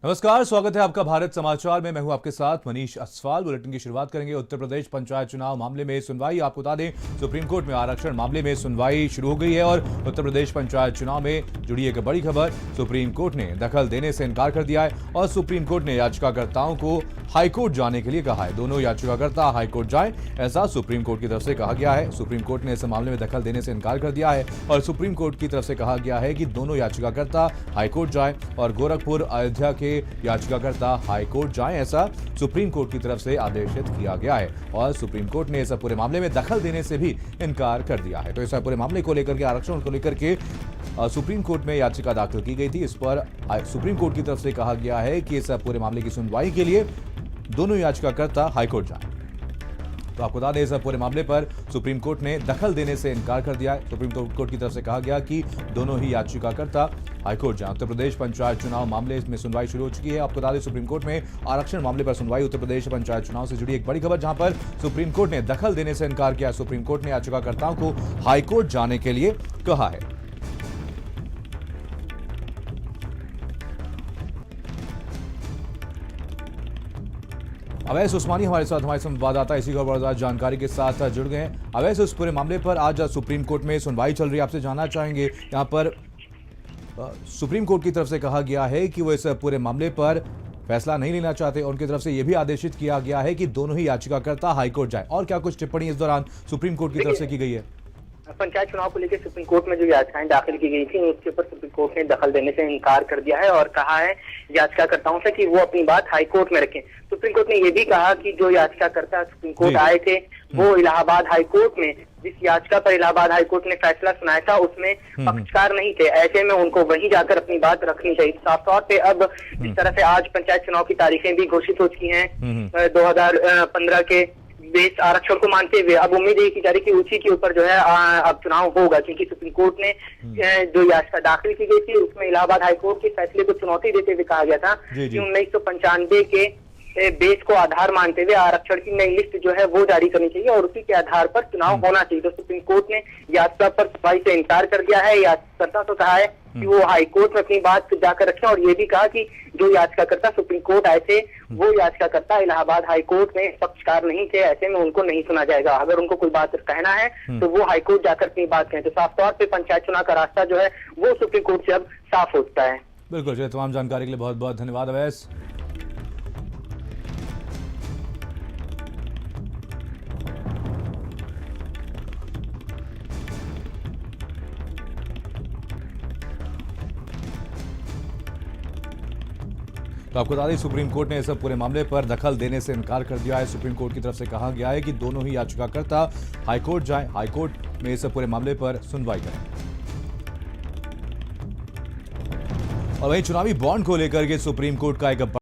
नमस्कार, स्वागत है आपका भारत समाचार में। मैं हूं आपके साथ मनीष असवाल। बुलेटिन की शुरुआत करेंगे उत्तर प्रदेश पंचायत चुनाव मामले में सुनवाई। आपको बता दें, सुप्रीम कोर्ट में आरक्षण मामले में सुनवाई शुरू हो गई है और उत्तर प्रदेश पंचायत चुनाव में जुड़ी एक बड़ी खबर। सुप्रीम कोर्ट ने दखल देने से इनकार कर दिया है और सुप्रीम कोर्ट ने याचिकाकर्ताओं को हाईकोर्ट जाने के लिए कहा है। दोनों याचिकाकर्ता हाईकोर्ट जाएं, ऐसा सुप्रीम कोर्ट की तरफ से कहा गया है। सुप्रीम कोर्ट ने इस मामले में दखल देने से इनकार कर दिया है और सुप्रीम कोर्ट की तरफ से कहा गया है कि दोनों याचिकाकर्ता हाईकोर्ट जाएं और गोरखपुर अयोध्या के याचिकाकर्ता हाईकोर्ट जाएं, ऐसा सुप्रीम कोर्ट की तरफ से आदेशित किया गया है। और सुप्रीम कोर्ट ने इस पूरे मामले में दखल देने से भी इनकार कर दिया है। तो इस पूरे मामले को लेकर के, आरक्षण को लेकर के सुप्रीम कोर्ट में याचिका दाखिल की गई थी। इस पर सुप्रीम कोर्ट की तरफ से कहा गया है कि इस पूरे मामले की सुनवाई के लिए दोनों याचिकाकर्ता हाईकोर्ट जाएं। तो आपको बता दें, इस पूरे मामले पर सुप्रीम कोर्ट ने दखल देने से इनकार कर दिया है। सुप्रीम कोर्ट की तरफ से कहा गया कि दोनों ही याचिकाकर्ता हाईकोर्ट जाएं। उत्तर प्रदेश पंचायत चुनाव मामले में सुनवाई शुरू हो चुकी है। आपको बता दें, सुप्रीम कोर्ट में आरक्षण मामले पर सुनवाई। उत्तर प्रदेश पंचायत चुनाव से जुड़ी एक बड़ी खबर, जहां पर सुप्रीम कोर्ट ने दखल देने से इनकार किया। सुप्रीम कोर्ट ने याचिकाकर्ताओं को हाईकोर्ट जाने के लिए कहा है। अवैस उस्मानी हमारे साथ, हमारे संवाददाता इसी खबर और जानकारी के साथ जुड़ गए हैं। अवैस, उस पूरे मामले पर आज सुप्रीम कोर्ट में सुनवाई चल रही है। आपसे जानना चाहेंगे, यहाँ पर सुप्रीम कोर्ट की तरफ से कहा गया है कि वो इस पूरे मामले पर फैसला नहीं लेना चाहते। उनकी तरफ से यह भी आदेशित किया गया है कि दोनों ही याचिकाकर्ता हाईकोर्ट जाए। और क्या कुछ टिप्पणी इस दौरान सुप्रीम कोर्ट की तरफ से की गई है? पंचायत चुनाव को लेकर सुप्रीम कोर्ट में जो याचिकाएं दाखिल की गई थी, उसके ऊपर सुप्रीम कोर्ट ने दखल देने से इनकार कर दिया है और कहा है याचिकाकर्ताओं से कि वो अपनी बात हाईकोर्ट में रखें। सुप्रीम कोर्ट ने ये भी कहा कि जो याचिकाकर्ता सुप्रीम कोर्ट आए थे, वो इलाहाबाद हाईकोर्ट में जिस याचिका पर इलाहाबाद हाईकोर्ट ने फैसला सुनाया था, उसमें पक्षकार नहीं थे। ऐसे में उनको वहीं जाकर अपनी बात रखनी चाहिए। साफ तौर पे अब जिस तरह से आज पंचायत चुनाव की तारीखें भी घोषित हो चुकी हैं 2015 के बेस आरक्षण को मानते हुए, अब उम्मीद है की जा रही कि उसी के ऊपर जो है अब चुनाव होगा, क्योंकि सुप्रीम कोर्ट ने जो याचिका दाखिल की गई थी उसमें इलाहाबाद हाईकोर्ट के फैसले को चुनौती देते हुए कहा गया था कि 1995 के बेस को आधार मानते हुए आरक्षण की नई लिस्ट जो है वो जारी करनी चाहिए और उसी के आधार पर चुनाव होना चाहिए। तो सुप्रीम कोर्ट ने याचिका पर सुनवाई से इनकार कर दिया है। याचिकाकर्ता तो कहा है कि वो हाईकोर्ट में अपनी बात जाकर रखें और ये भी कहा कि जो याचिकाकर्ता सुप्रीम कोर्ट आए थे, वो याचिकाकर्ता इलाहाबाद हाईकोर्ट में पक्षकार नहीं थे। ऐसे में उनको नहीं सुना जाएगा। अगर उनको कोई बात कहना है तो वो हाईकोर्ट जाकर अपनी बात कहें। तो साफ तौर पर पंचायत चुनाव का रास्ता जो है वो सुप्रीम कोर्ट से अब साफ हो चुका है। बिल्कुल, तमाम जानकारी के लिए बहुत बहुत धन्यवाद अवैस। तो आपको बता दें, सुप्रीम कोर्ट ने इस पूरे मामले पर दखल देने से इनकार कर दिया है। सुप्रीम कोर्ट की तरफ से कहा गया है कि दोनों ही याचिकाकर्ता हाईकोर्ट जाएं, हाईकोर्ट में इस पूरे मामले पर सुनवाई करें। और वहीं चुनावी बॉन्ड को लेकर के सुप्रीम कोर्ट का एक